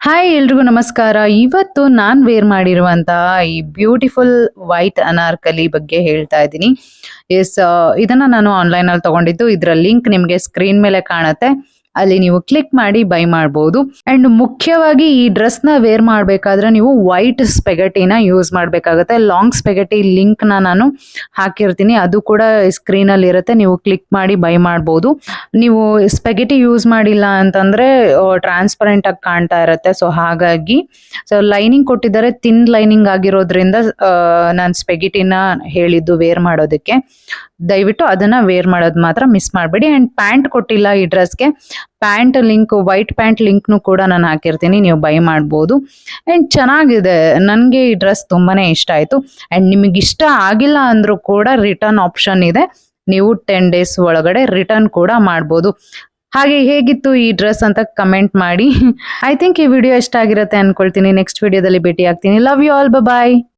Hi ಎಲ್ರಿಗೂ ನಮಸ್ಕಾರ. ಇವತ್ತು ನಾನ್ ವೇರ್ ಮಾಡಿರುವಂತಹ ಈ ಬ್ಯೂಟಿಫುಲ್ ವೈಟ್ ಅನಾರ್ಕಲಿ ಬಗ್ಗೆ ಹೇಳ್ತಾ ಇದ್ದೀನಿ. ಇದನ್ನ ನಾನು ಆನ್ಲೈನ್ ಅಲ್ಲಿ ತಗೊಂಡಿದ್ದು. ಇದರ ಲಿಂಕ್ ನಿಮಗೆ ಸ್ಕ್ರೀನ್ ಮೇಲೆ ಕಾಣುತ್ತೆ. ಅಲ್ಲಿ ನೀವು ಕ್ಲಿಕ್ ಮಾಡಿ ಬೈ ಮಾಡಬಹುದು. ಅಂಡ್ ಮುಖ್ಯವಾಗಿ ಈ ಡ್ರೆಸ್ ನ ವೇರ್ ಮಾಡಬೇಕಾದ್ರೆ ನೀವು ವೈಟ್ ಸ್ಪೆಗಟಿನ ಯೂಸ್ ಮಾಡಬೇಕಾಗುತ್ತೆ. ಲಾಂಗ್ ಸ್ಪೆಗಟಿ ಲಿಂಕ್ ನಾನು ಹಾಕಿರ್ತೀನಿ, ಅದು ಕೂಡ ಸ್ಕ್ರೀನ್ ಅಲ್ಲಿ ಇರುತ್ತೆ. ನೀವು ಕ್ಲಿಕ್ ಮಾಡಿ ಬೈ ಮಾಡಬಹುದು. ನೀವು ಸ್ಪೆಗಟಿ ಯೂಸ್ ಮಾಡಿಲ್ಲ ಅಂತಂದ್ರೆ ಟ್ರಾನ್ಸ್ಪರೆಂಟ್ ಆಗಿ ಕಾಣ್ತಾ ಇರುತ್ತೆ. ಸೊ ಹಾಗಾಗಿ ಲೈನಿಂಗ್ ಕೊಟ್ಟಿದ್ದಾರೆ, ಥಿನ್ ಲೈನಿಂಗ್ ಆಗಿರೋದ್ರಿಂದ ನಾನು ಸ್ಪೆಗಟಿನ ಹೇಳಿದ್ದು ವೇರ್ ಮಾಡೋದಕ್ಕೆ. ದಯವಿಟ್ಟು ಅದನ್ನ ವೇರ್ ಮಾಡೋದು ಮಾತ್ರ ಮಿಸ್ ಮಾಡಬೇಡಿ. ಅಂಡ್ ಪ್ಯಾಂಟ್ ಕೊಟ್ಟಿಲ್ಲ ಈ ಡ್ರೆಸ್ಗೆ. ಪ್ಯಾಂಟ್ ಲಿಂಕ್, ವೈಟ್ ಪ್ಯಾಂಟ್ ಲಿಂಕ್ನು ಕೂಡ ನಾನು ಹಾಕಿರ್ತೀನಿ, ನೀವು ಬೈ ಮಾಡ್ಬೋದು. ಅಂಡ್ ಚೆನ್ನಾಗಿದೆ, ನನಗೆ ಈ ಡ್ರೆಸ್ ತುಂಬಾನೇ ಇಷ್ಟ ಆಯ್ತು. ಅಂಡ್ ನಿಮಗೆ ಇಷ್ಟ ಆಗಿಲ್ಲ ಅಂದ್ರೂ ಕೂಡ ರಿಟರ್ನ್ ಆಪ್ಷನ್ ಇದೆ. ನೀವು 10 ಡೇಸ್ ಒಳಗಡೆ ರಿಟರ್ನ್ ಕೂಡ ಮಾಡ್ಬೋದು. ಹಾಗೆ ಹೇಗಿತ್ತು ಈ ಡ್ರೆಸ್ ಅಂತ ಕಮೆಂಟ್ ಮಾಡಿ. ಐ ಥಿಂಕ್ ಈ ವಿಡಿಯೋ ಇಷ್ಟ ಆಗಿರುತ್ತೆ ಅನ್ಕೊಳ್ತೀನಿ. ನೆಕ್ಸ್ಟ್ ವಿಡಿಯೋದಲ್ಲಿ ಭೇಟಿ ಆಗ್ತೀನಿ. Love you all, bye.